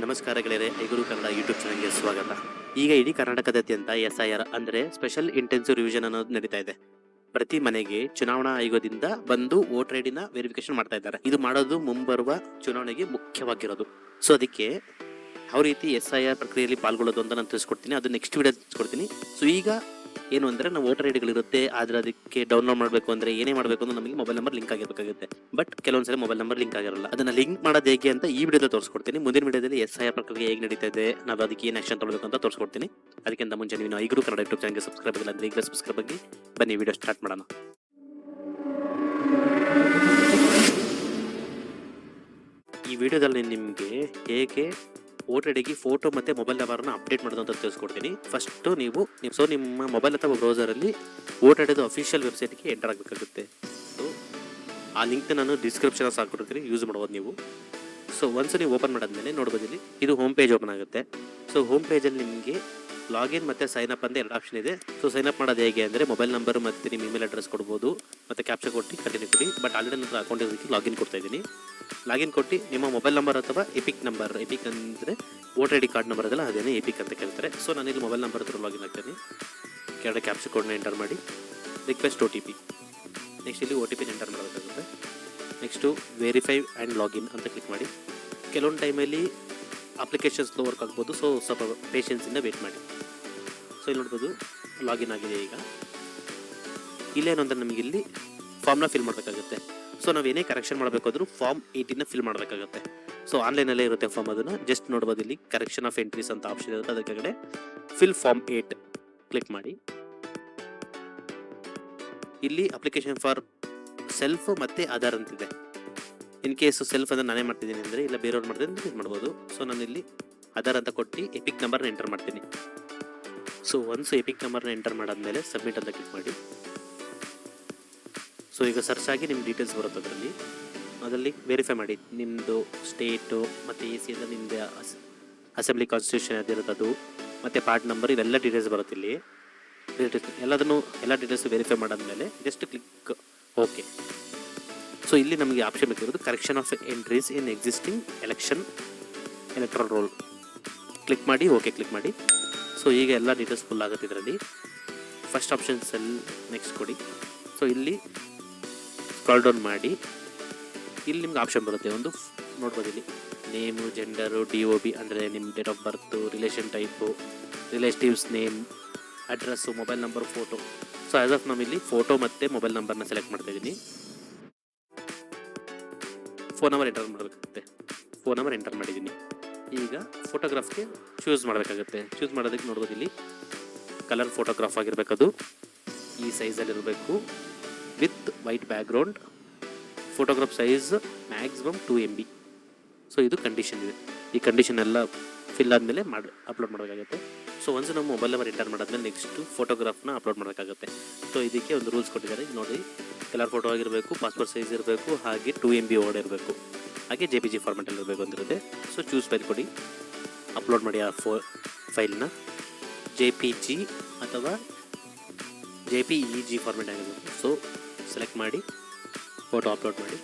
ನಮಸ್ಕಾರ ಗೆಳೆಯರೆ, ಐಗುರು ಕನ್ನಡ ಯೂಟ್ಯೂಬ್ ಚಾನಲ್ಗೆ ಸ್ವಾಗತ. ಈಗ ಇಡೀ ಕರ್ನಾಟಕದಾದ್ಯಂತ SIR ಅಂದ್ರೆ ಸ್ಪೆಷಲ್ ಇಂಟೆನ್ಸಿವ್ ರಿವಿಷನ್ ಅನ್ನೋದು ನಡೀತಾ ಇದೆ. ಪ್ರತಿ ಮನೆಗೆ ಚುನಾವಣಾ ಆಯೋಗದಿಂದ ಬಂದು ವೋಟರ್ ಐಡಿನ ವೆರಿಫಿಕೇಶನ್ ಮಾಡ್ತಾ ಇದ್ದಾರೆ. ಇದು ಮಾಡೋದು ಮುಂಬರುವ ಚುನಾವಣೆಗೆ ಮುಖ್ಯವಾಗಿರೋದು. ಸೊ ಅದಕ್ಕೆ ಯಾವ ರೀತಿ SIR ಪ್ರಕ್ರಿಯೆಯಲ್ಲಿ ಪಾಲ್ಗೊಳ್ಳೋದು ಅಂತ ನಾನು ತಿಳಿಸ್ಕೊಡ್ತೀನಿ. ಅದು ನೆಕ್ಸ್ಟ್ ವಿಡಿಯೋ ತಿಳಿಸ್ಕೊಡ್ತೀನಿ. ಸೊ ಈಗ ಏನು ಅಂದರೆ ನಾವು ವೋಟರ್ ಐಡಿಗಳಿರುತ್ತೆ, ಆದರೆ ಅದಕ್ಕೆ ಡೌನ್ಲೋಡ್ ಮಾಡಬೇಕು ಅಂದರೆ ಏನೇ ಮಾಡಬೇಕು ಅಂದ್ರೆ ನಮಗೆ ಮೊಬೈಲ್ ನಂಬರ್ ಲಿಂಕ್ ಆಗಿರಬೇಕಾಗುತ್ತೆ. ಬಟ್ ಕೆಲವೊಂದ್ಸಲ ಮೊಬೈಲ್ ನಂಬರ್ ಲಿಂಕ್ ಆಗಿರಲ್ಲ. ಅದನ್ನ ಲಿಂಕ್ ಮಾಡೋದು ಹೇಗೆ ಅಂತ ಈ ವಿಡಿಯೋದಲ್ಲಿ ತೋರಿಸ್ಕೊಡ್ತೀನಿ. ಮುಂದಿನ ವಿಡಿಯೋದಲ್ಲಿ SIR ಪ್ರಕ್ರಿಯೆ ಹೇಗೆ ನಡೀತಾ ಇದೆ, ನಾವು ಅದಕ್ಕೆ ಏನು ಆಕ್ಷನ್ ತಗೊಳ್ಬೇಕು ಅಂತ ತೋರಿಸ್ಕೊಡ್ತೀನಿ. ಅದಕ್ಕಿಂತ ಮುಂಚೆ ನೀವು ಐಗುರು ಕನ್ನಡ ಯೂಟ್ಯೂಬ್ ಚಾನಲ್ಗೆ ಸಬ್ಸ್ಕ್ರೈಬ್ ಆಗಿಲ್ಲ ಅಂದರೆ ಈಗಲೇ ಸಬ್ಸ್ಕ್ರೈಬ್ ಆಗಿ ಬನ್ನಿ ವಿಡಿಯೋ ಸ್ಟಾರ್ಟ್ ಮಾಡೋಣ. ಈ ವಿಡಿಯೋದಲ್ಲಿ ನಿಮಗೆ ಹೇಗೆ ವೋಟರ್ ಐಡಿಗೆ ಫೋಟೋ ಮತ್ತು ಮೊಬೈಲ್ ನಂಬರ್ನ ಅಪ್ಡೇಟ್ ಮಾಡೋದು ಅಂತ ತಿಳಿಸ್ಕೊಡ್ತೀನಿ. ಫಸ್ಟು ನಿಮ್ಮ ಮೊಬೈಲ್ ಅಥವಾ ಬ್ರೌಸರಲ್ಲಿ ವೋಟರ್ ಐಡಿದು ಅಫಿಷಿಯಲ್ ವೆಬ್ಸೈಟ್ಗೆ ಎಂಟರ್ ಆಗಬೇಕಾಗುತ್ತೆ. ಸೊ ಆ ಲಿಂಕ್ನ ನಾನು ಡಿಸ್ಕ್ರಿಪ್ಷನ್ ಹಾಕ್ಕೊಡ್ತೀನಿ, ಯೂಸ್ ಮಾಡ್ಬೋದು ನೀವು. ಸೊ ಒನ್ಸ್ ನೀವು ಓಪನ್ ಮಾಡಾದ್ಮೇಲೆ ನೋಡ್ಬೋದು, ಇಲ್ಲಿ ಇದು ಹೋಮ್ ಪೇಜ್ ಓಪನ್ ಆಗುತ್ತೆ. ಸೊ ಹೋಮ್ ಪೇಜಲ್ಲಿ ನಿಮಗೆ ಲಾಗಿನ್ ಮತ್ತು ಸೈನ್ ಅಪ್ ಅಂತ ಎರಡು ಆಪ್ಷನ್ ಇದೆ. ಸೊ ಸೈನ್ ಅಪ್ ಮಾಡೋದು ಹೇಗೆ ಅಂದರೆ ಮೊಬೈಲ್ ನಂಬರ್ ಮತ್ತು ನಿಮ್ಮ ಇಮೇಲ್ ಅಡ್ರೆಸ್ ಕೊಡ್ಬೋದು ಮತ್ತು ಕ್ಯಾಪ್ಚರ್ ಕೊಟ್ಟು ಕಂಟಿನ್ಯೂ ಕೊಡಿ. ಬಟ್ ಆಲ್ರೆಡಿ ನನ್ನ ಅಕೌಂಟ್ ಇರೋದಕ್ಕೆ ಲಾಗಿನ್ ಕೊಡ್ತಾ ಇದ್ದೀನಿ. ಲಾಗಿನ್ ಕೊಟ್ಟು ನಿಮ್ಮ ಮೊಬೈಲ್ ನಂಬರ್ ಅಥವಾ ಎಪಿಕ್ ನಂಬರ್, ಎಪಿಕ್ ಅಂದರೆ ವೋಟರ್ ಐಡಿ ಕಾರ್ಡ್ ನಂಬರ್ ಅದಲ್ಲ, ಅದೇನೇ ಎಪಿಕ್ ಅಂತ ಕೇಳ್ತಾರೆ. ಸೊ ನಾನು ಇಲ್ಲಿ ಮೊಬೈಲ್ ನಂಬರ್ ಹತ್ರ ಲಾಗಿನ್ ಆಗ್ತೀನಿ. ಕೆಳಗಡೆ ಕ್ಯಾಪ್ಚರ್ ಕೋಡ್ನ ಎಂಟರ್ ಮಾಡಿ, ರಿಕ್ವೆಸ್ಟ್ OTP, ನೆಕ್ಸ್ಟ್ ಇಲ್ಲಿ OTP ಎಂಟರ್ ಮಾಡಬೇಕಾಗುತ್ತೆ. ನೆಕ್ಸ್ಟು ವೆರಿಫೈ ಆ್ಯಂಡ್ ಲಾಗಿನ್ ಅಂತ ಕ್ಲಿಕ್ ಮಾಡಿ. ಕೆಲವೊಂದು ಟೈಮಲ್ಲಿ ಅಪ್ಲಿಕೇಶನ್ ಸ್ಲೋ ವರ್ಕ್ ಆಗ್ಬೋದು, ಸೊ ಸ್ವಲ್ಪ ಪೇಷನ್ಸಿಂದ ವೇಟ್ ಮಾಡಿ. ಸೊ ಇಲ್ಲಿ ನೋಡ್ಬೋದು ಲಾಗಿನ್ ಆಗಿದೆ. ಈಗ ಇಲ್ಲೇನು ಅಂದರೆ ನಮಗೆ ಇಲ್ಲಿ ಫಾರ್ಮ್ನ ಫಿಲ್ ಮಾಡಬೇಕಾಗುತ್ತೆ. ಸೊ ನಾವು ಏನೇ ಕರೆಕ್ಷನ್ ಮಾಡಬೇಕಾದ್ರೂ ಫಾರ್ಮ್ 18ನ ಫಿಲ್ ಮಾಡಬೇಕಾಗುತ್ತೆ. ಸೊ ಆನ್ಲೈನಲ್ಲೇ ಇರುತ್ತೆ ಫಾರ್ಮ್, ಅದನ್ನು ಜಸ್ಟ್ ನೋಡ್ಬೋದು. ಇಲ್ಲಿ ಕರೆಕ್ಷನ್ ಆಫ್ ಎಂಟ್ರೀಸ್ ಅಂತ ಆಪ್ಷನ್ ಇರುತ್ತೆ, ಅದರ ಕೆಳಗಡೆ ಫಿಲ್ ಫಾರ್ಮ್ 8 ಕ್ಲಿಕ್ ಮಾಡಿ. ಇಲ್ಲಿ ಅಪ್ಲಿಕೇಶನ್ ಫಾರ್ ಸೆಲ್ಫ್ ಮತ್ತು ಆಧಾರ್ ಅಂತಿದೆ. ಇನ್ ಕೇಸ್ ಸೆಲ್ಫ್ ಅಂದರೆ ನಾನೇ ಮಾಡ್ತಿದ್ದೀನಿ ಅಂದರೆ ಇಲ್ಲ ಬೇರೆಯವ್ರು ಮಾಡ್ತೀನಿ ಅಂತ ಮಾಡ್ಬೋದು. ಸೊ ನಾನು ಇಲ್ಲಿ ಆಧಾರ್ ಅಂತ ಕೊಟ್ಟು ಎಪಿಕ್ ನಂಬರ್ನ ಎಂಟರ್ ಮಾಡ್ತೀನಿ. ಸೊ ಒನ್ಸ್ ಎಪಿಕ್ ನಂಬರ್ನ ಎಂಟರ್ ಮಾಡಾದ್ಮೇಲೆ ಸಬ್ಮಿಟ್ ಅಂತ ಕ್ಲಿಕ್ ಮಾಡಿ. ಸೊ ಈಗ ಸರ್ಚ್ ಆಗಿ ನಿಮ್ಮ ಡೀಟೇಲ್ಸ್ ಬರುತ್ತೆ. ಅದರಲ್ಲಿ ವೆರಿಫೈ ಮಾಡಿ ನಿಮ್ಮದು ಸ್ಟೇಟು ಮತ್ತು AC ಎಲ್ಲ ನಿಮ್ಮದು ಅಸೆಂಬ್ಲಿ ಕಾನ್ಸ್ಟಿಟ್ಯೂಷನ್ ಅದಿರುತ್ತೆ ಅದು, ಮತ್ತು ಪಾರ್ಟ್ ನಂಬರ್, ಇವೆಲ್ಲ ಡೀಟೇಲ್ಸ್ ಬರುತ್ತೆ. ಇಲ್ಲಿ ಎಲ್ಲ ಡೀಟೇಲ್ಸ್ ವೆರಿಫೈ ಮಾಡಾದ್ಮೇಲೆ ಜಸ್ಟ್ ಕ್ಲಿಕ್ ಓಕೆ. ಸೊ ಇಲ್ಲಿ ನಮಗೆ ಆಪ್ಷನ್ ಬೇಕಿರೋದು correction of entries in existing electoral roll click ಮಾಡಿ, ಓಕೆ ಕ್ಲಿಕ್ ಮಾಡಿ. ಸೊ ಈಗ ಎಲ್ಲ ಡೀಟೇಲ್ಸ್ ಫುಲ್ ಆಗುತ್ತೆ ಇದರಲ್ಲಿ. ಫಸ್ಟ್ ಆಪ್ಷನ್ ಸೆಲ್ ನೆಕ್ಸ್ಟ್ ಕೊಡಿ. ಸೊ ಇಲ್ಲಿ ಸ್ಕ್ರಾಲ್ ಡೌನ್ ಮಾಡಿ, ಇಲ್ಲಿ ನಿಮ್ಗೆ ಆಪ್ಷನ್ ಬರುತ್ತೆ. ಒಂದು ನೋಡ್ಬೋದು, ಇಲ್ಲಿ ನೇಮು, ಜೆಂಡರು, DOB ಅಂದರೆ ನಿಮ್ಮ date of birth, relation type, relatives name, address, mobile number, photo. So as of ನಾವು ಇಲ್ಲಿ ಫೋಟೋ ಮತ್ತು ಮೊಬೈಲ್ ನಂಬರ್ನ ಸೆಲೆಕ್ಟ್ ಮಾಡ್ತಾಯಿದ್ದೀನಿ. ಫೋನ್ ನಂಬರ್ ಎಂಟರ್ ಮಾಡಬೇಕಾಗುತ್ತೆ. ಫೋನ್ ನಂಬರ್ ಎಂಟರ್ ಮಾಡಿದ್ದೀನಿ. ಈಗ ಫೋಟೋಗ್ರಾಫ್ಗೆ ಚೂಸ್ ಮಾಡಬೇಕಾಗುತ್ತೆ. ಚೂಸ್ ಮಾಡೋದಕ್ಕೆ ನೋಡ್ಬೋದು, ಇಲ್ಲಿ ಕಲರ್ ಫೋಟೋಗ್ರಾಫ್ ಆಗಿರಬೇಕದು, ಈ ಸೈಜಲ್ಲಿರಬೇಕು, with white background, photograph size maximum 2 MB. So ಇದು ಕಂಡೀಷನ್ ಇದೆ. ಈ ಕಂಡೀಷನ್ ಎಲ್ಲ ಫಿಲ್ ಆದಮೇಲೆ ಅಪ್ಲೋಡ್ ಮಾಡಬೇಕಾಗುತ್ತೆ. ಸೊ ಒನ್ಸ್ ನಾವು ಮೊಬೈಲ್ ನಂಬರ್ ಎಂಟರ್ ಮಾಡಾದ್ಮೇಲೆ ನೆಕ್ಸ್ಟು ಫೋಟೋಗ್ರಾಫ್ನ ಅಪ್ಲೋಡ್ ಮಾಡಬೇಕಾಗುತ್ತೆ. ಸೊ ಇದಕ್ಕೆ ಒಂದು ರೂಲ್ಸ್ ಕೊಟ್ಟಿದ್ದಾರೆ ನೋಡಿ, ಕಲರ್ ಫೋಟೋ ಆಗಿರಬೇಕು, ಪಾಸ್ಪೋರ್ಟ್ ಸೈಜ್ ಇರಬೇಕು, ಹಾಗೆ 2 MB ಓಡ್ ಇರಬೇಕು, ಹಾಗೆ JPG ಫಾರ್ಮೆಟಲ್ಲಿ ಇರಬೇಕು ಅಂತಿರುತ್ತೆ. ಸೊ ಚೂಸ್ ಫೈಲ್ ಕೊಡಿ, ಅಪ್ಲೋಡ್ ಮಾಡಿ ಆ ಫೈಲ್ನ. JPG ಅಥವಾ JPEG ಫಾರ್ಮೆಟ್ ಆಗಿರಬೇಕು. ಸೊ ಸೆಲೆಕ್ಟ್ ಮಾಡಿ ಫೋಟೋ ಅಪ್ಲೋಡ್ ಮಾಡಿ.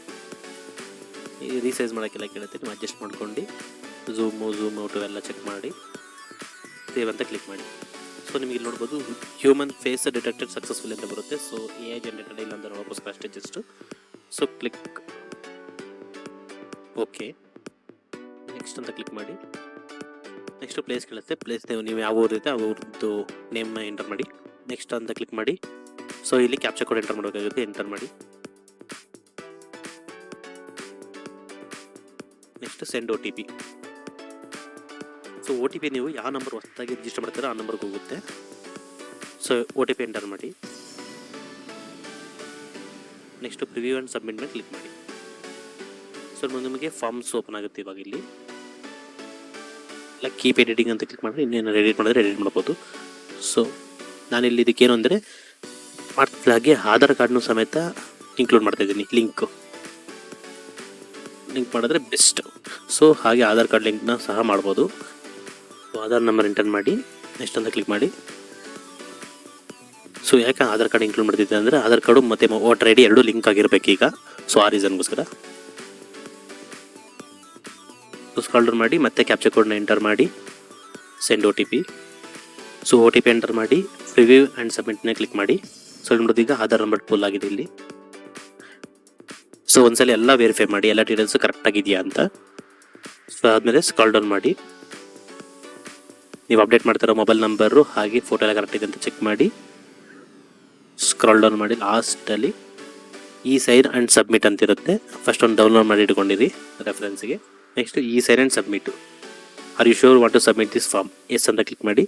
ಈ ರೀಸೈಸ್ ಮಾಡೋಕ್ಕೆಲ್ಲ ಕೇಳುತ್ತೆ, ನೀವು ಅಡ್ಜಸ್ಟ್ ಮಾಡ್ಕೊಂಡು ಝೂಮ್ ಔಟು ಎಲ್ಲ ಚೆಕ್ ಮಾಡಿ ಸೇವ್ ಅಂತ ಕ್ಲಿಕ್ ಮಾಡಿ. ಸೊ ನಿಮಗೆ ಇಲ್ಲಿ ನೋಡ್ಬೋದು ಹ್ಯೂಮನ್ ಫೇಸ್ ಡಿಟೆಕ್ಟೆಡ್ ಸಕ್ಸಸ್ಫುಲ್ ಅಂತ ಬರುತ್ತೆ. ಸೊ AI ಜನರೇಟೆಡ್ ಇಲ್ಲ ಅಂದರೆ ವಾಪಸ್ಕರ ಅಷ್ಟೇ just. So click okay, next ಅಂತ ಕ್ಲಿಕ್ ಮಾಡಿ. ನೆಕ್ಸ್ಟು ಪ್ಲೇಸ್ ಕೇಳುತ್ತೆ, ಪ್ಲೇಸ್ ನೀವು ಯಾವ ಊರಿರುತ್ತೆ ಆ ಊರದ್ದು ನೇಮ್ನ ಎಂಟರ್ ಮಾಡಿ. ನೆಕ್ಸ್ಟ್ ಅಂತ ಕ್ಲಿಕ್ ಮಾಡಿ. ಸೊ ಇಲ್ಲಿ ಕ್ಯಾಪ್ಚರ್ ಕೋಡ್ ಎಂಟರ್ ಮಾಡಬೇಕಾಗುತ್ತೆ, ಎಂಟರ್ ಮಾಡಿ. Next send OTP. So OTP ನೀವು ಯಾವ ನಂಬರ್ ಹೊಸದಾಗಿ ರಿಜಿಸ್ಟರ್ ಮಾಡ್ತೀರೋ ಆ ನಂಬರ್ಗೆ ಹೋಗುತ್ತೆ. ಸೊ OTP ಎಂಟರ್ ಮಾಡಿ. ನೆಕ್ಸ್ಟು ಪ್ರಿವ್ಯೂ ಆ್ಯಂಡ್ ಸಬ್ಮಿಟ್ ಮೇಲೆ ಕ್ಲಿಕ್ ಮಾಡಿ. ಸೊ ನಿಮಗೆ ಫಾರ್ಮ್ಸ್ ಓಪನ್ ಆಗುತ್ತೆ. ಇವಾಗ ಇಲ್ಲಿ ಇಲ್ಲ ಕೀಪ್ ಎಡಿಟಿಂಗ್ ಅಂತ ಕ್ಲಿಕ್ ಮಾಡಿದ್ರೆ ಇನ್ನೇನು ಎಡಿಟ್ ಮಾಡಿದ್ರೆ ಎಡಿಟ್ ಮಾಡ್ಬೋದು. ಸೊ ನಾನಿಲ್ಲಿ ಇದಕ್ಕೇನು ಅಂದರೆ ಹಾಗೆ ಆಧಾರ್ ಕಾರ್ಡ್ನು ಸಮೇತ ಇನ್ಕ್ಲೂಡ್ ಮಾಡ್ತಾಯಿದ್ದೀನಿ. ಲಿಂಕ್ ಮಾಡಿದ್ರೆ ಬೆಸ್ಟ್. ಸೊ ಹಾಗೆ ಆಧಾರ್ ಕಾರ್ಡ್ ಲಿಂಕ್ನ ಸಹ ಮಾಡ್ಬೋದು. ಸೊ ಆಧಾರ್ ನಂಬರ್ ಎಂಟರ್ ಮಾಡಿ, ನೆಕ್ಸ್ಟ್ ಅಂತ ಕ್ಲಿಕ್ ಮಾಡಿ. ಸೊ ಯಾಕೆ ಆಧಾರ್ ಕಾರ್ಡ್ ಇನ್ಕ್ಲೂಡ್ ಮಾಡ್ತಿದ್ದೆ ಅಂದರೆ ಆಧಾರ್ ಕಾರ್ಡು ಮತ್ತು ವೋಟರ್ ID ಎರಡೂ ಲಿಂಕ್ ಆಗಿರಬೇಕು ಈಗ. ಸೊ ಆ ರೀಸನ್ಗೋಸ್ಕರ ಸ್ಕ್ರಾಲ್ ಡೌನ್ ಮಾಡಿ ಮತ್ತೆ ಕ್ಯಾಪ್ಚರ್ ಕೋಡ್ನ ಎಂಟರ್ ಮಾಡಿ send OTP. So OTP enter ಮಾಡಿ ರಿವ್ಯೂ ಆ್ಯಂಡ್ ಸಬ್ಮಿಟ್ನ ಕ್ಲಿಕ್ ಮಾಡಿ. ಸೊ ಇಲ್ಲಿ ನೋಡೋದು ಈಗ ಆಧಾರ್ ನಂಬರ್ ಪುಲ್ ಆಗಿದೆ ಇಲ್ಲಿ. ಸೊ ಒಂದ್ಸಲ ಎಲ್ಲ ವೆರಿಫೈ ಮಾಡಿ ಎಲ್ಲ ಡೀಟೇಲ್ಸ್ ಕರೆಕ್ಟ್ ಆಗಿದೆಯಾ ಅಂತ. ಸೊ ಆದಮೇಲೆ ಸ್ಕ್ರಾಲ್ ಡೌನ್ ಮಾಡಿ ನೀವು ಅಪ್ಡೇಟ್ ಮಾಡ್ತಿರೋ ಮೊಬೈಲ್ ನಂಬರು ಹಾಗೆ ಫೋಟೋ ಎಲ್ಲ ಕರೆಕ್ಟ್ ಇದೆ ಅಂತ ಚೆಕ್ ಮಾಡಿ ಸ್ಕ್ರಾಲ್ ಡೌನ್ ಮಾಡಿ ಲಾಸ್ಟಲ್ಲಿ ಸೈನ್ ಆ್ಯಂಡ್ ಸಬ್ಮಿಟ್ ಅಂತಿರುತ್ತೆ. ಫಸ್ಟ್ ಒಂದು ಡೌನ್ಲೋಡ್ ಮಾಡಿ ಇಟ್ಕೊಂಡಿರಿ ರೆಫರೆನ್ಸ್ಗೆ. Next sign and submit. Are you sure want to submit this form? Yes ಅಂತ ಕ್ಲಿಕ್ ಮಾಡಿ.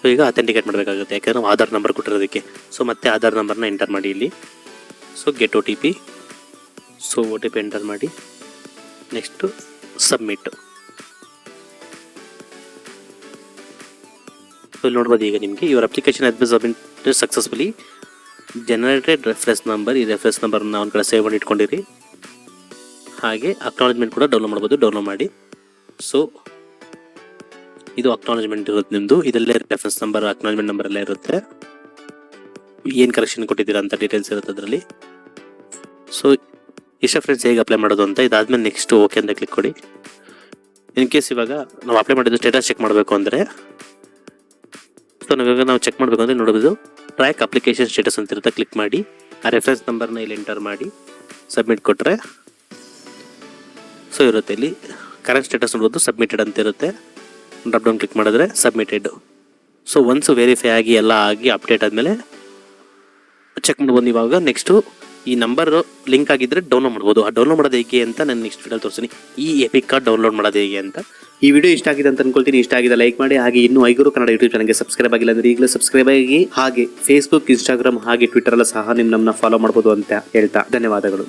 ಸೊ ಈಗ ಅಥೆಂಟಿಕೇಟ್ ಮಾಡಬೇಕಾಗುತ್ತೆ, ಯಾಕಂದ್ರೆ ನಾವು ಆಧಾರ್ ನಂಬರ್ ಕೊಟ್ಟಿರೋದಕ್ಕೆ. ಸೊ ಮತ್ತೆ ಆಧಾರ್ ನಂಬರ್ನ ಎಂಟರ್ ಮಾಡಿ ಇಲ್ಲಿ. So get OTP. So OTP enter ಮಾಡಿ ನೆಕ್ಸ್ಟು ಸಬ್ಮಿಟ್. ಸೊ ಇಲ್ಲಿ ನೋಡ್ಬೋದು ಈಗ ನಿಮಗೆ your application has been submitted successfully generated reference number. ಈ ರೆಫರೆನ್ಸ್ ನಂಬರ್ನ ಒಂದು ಕಡೆ ಸೇವ್ ಮಾಡಿ ಇಟ್ಕೊಂಡಿರಿ. ಹಾಗೆ ಅಕ್ನಾಲಜ್ಮೆಂಟ್ ಕೂಡ ಡೌನ್ಲೋಡ್ ಮಾಡ್ಬೋದು, ಡೌನ್ಲೋಡ್ ಮಾಡಿ. ಸೊ ಇದು ಅಕ್ನಾಲಜ್ಮೆಂಟ್ ಇರುತ್ತೆ ನಿಮ್ಮದು. ಇದಲ್ಲೇ ರೆಫರೆನ್ಸ್ ನಂಬರ್ ಅಕ್ನಾಲಜ್ಮೆಂಟ್ ನಂಬರ್ ಎಲ್ಲ ಇರುತ್ತೆ, ಏನು ಕರೆಕ್ಷನ್ ಕೊಟ್ಟಿದ್ದೀರಾ ಅಂತ ಡೀಟೇಲ್ಸ್ ಇರುತ್ತೆ ಅದರಲ್ಲಿ. ಸೊ ಇಷ್ಟ ಫ್ರೆಂಡ್ಸ್ ಹೇಗೆ ಅಪ್ಲೈ ಮಾಡೋದು ಅಂತ. ಇದಾದ್ಮೇಲೆ ನೆಕ್ಸ್ಟ್ ಓಕೆ ಅಂತ ಕ್ಲಿಕ್ ಕೊಡಿ. ಇನ್ ಕೇಸ್ ಇವಾಗ ನಾವು ಅಪ್ಲೈ ಮಾಡಿದ್ದು ಸ್ಟೇಟಸ್ ಚೆಕ್ ಮಾಡಬೇಕು ಅಂದರೆ, ಸೊ ನಾವಿವಾಗ ನಾವು ಚೆಕ್ ಮಾಡಬೇಕು ಅಂದರೆ ನೋಡಬಹುದು ಟ್ರ್ಯಾಕ್ ಅಪ್ಲಿಕೇಶನ್ ಸ್ಟೇಟಸ್ ಅಂತ ಇರುತ್ತೆ. ಕ್ಲಿಕ್ ಮಾಡಿ ಆ ರೆಫರೆನ್ಸ್ ನಂಬರ್ನ ಇಲ್ಲಿ ಎಂಟರ್ ಮಾಡಿ ಸಬ್ಮಿಟ್ ಕೊಟ್ಟರೆ ಸೊ ಇರುತ್ತೆ ಇಲ್ಲಿ ಕರೆಂಟ್ ಸ್ಟೇಟಸ್ ನೋಡ್ಬೋದು ಸಬ್ಮಿಟೆಡ್ ಅಂತ ಇರುತ್ತೆ. ಡ್ರಾಪ್ ಡೌನ್ ಕ್ಲಿಕ್ ಮಾಡಿದ್ರೆ ಸಬ್ಮಿಟೆಡ್. ಸೊ ಒನ್ಸ್ ವೆರಿಫೈ ಆಗಿ ಎಲ್ಲ ಆಗಿ ಅಪ್ಡೇಟ್ ಆದಮೇಲೆ ಚೆಕ್ ಮಾಡ್ಬೋದು. ಇವಾಗ ನೆಕ್ಸ್ಟು ಈ ನಂಬರ್ ಲಿಂಕ್ ಆಗಿದ್ದರೆ ಡೌನ್ಲೋಡ್ ಮಾಡ್ಬೋದು. ಆ ಡೌನ್ಲೋಡ್ ಮಾಡೋದು ಹೇಗೆ ಅಂತ ನಾನು ನೆಕ್ಸ್ಟ್ ವಿಡಿಯೋ ತೋರಿಸ್ತೀನಿ, ಈ ಎಪಿಕ್ ಕಾರ್ಡ್ ಡೌನ್ಲೋಡ್ ಮಾಡೋದು ಹೇಗೆ ಅಂತ. ಈ ವಿಡಿಯೋ ಇಷ್ಟ ಆಗಿದೆ ಅಂತ ಅನ್ಕೊಳ್ತೀನಿ. ಇಷ್ಟ ಆಗಿದೆ ಲೈಕ್ ಮಾಡಿ. ಹಾಗೆ ಇನ್ನೂ ಐಗೂರು ಕನ್ನಡ ಯೂಟ್ಯೂಬ್ ಚಾನಲ್ಗೆ ಸಬ್ಸ್ಕ್ರೈಬ್ ಆಗಿಲ್ಲ ಅಂದರೆ ಈಗಲೇ ಸಬ್ಸ್ಕ್ರೈಬ್ ಆಗಿ. ಹಾಗೆ ಫೇಸ್ಬುಕ್, ಇನ್ಸ್ಟಾಗ್ರಾಮ್ ಹಾಗೆ ಟ್ವಿಟರ್ ಎಲ್ಲ ಸಹ ನಮ್ಮನ್ನ ಫಾಲೋ ಮಾಡ್ಬೋದು ಅಂತ ಹೇಳ್ತಾ ಧನ್ಯವಾದಗಳು.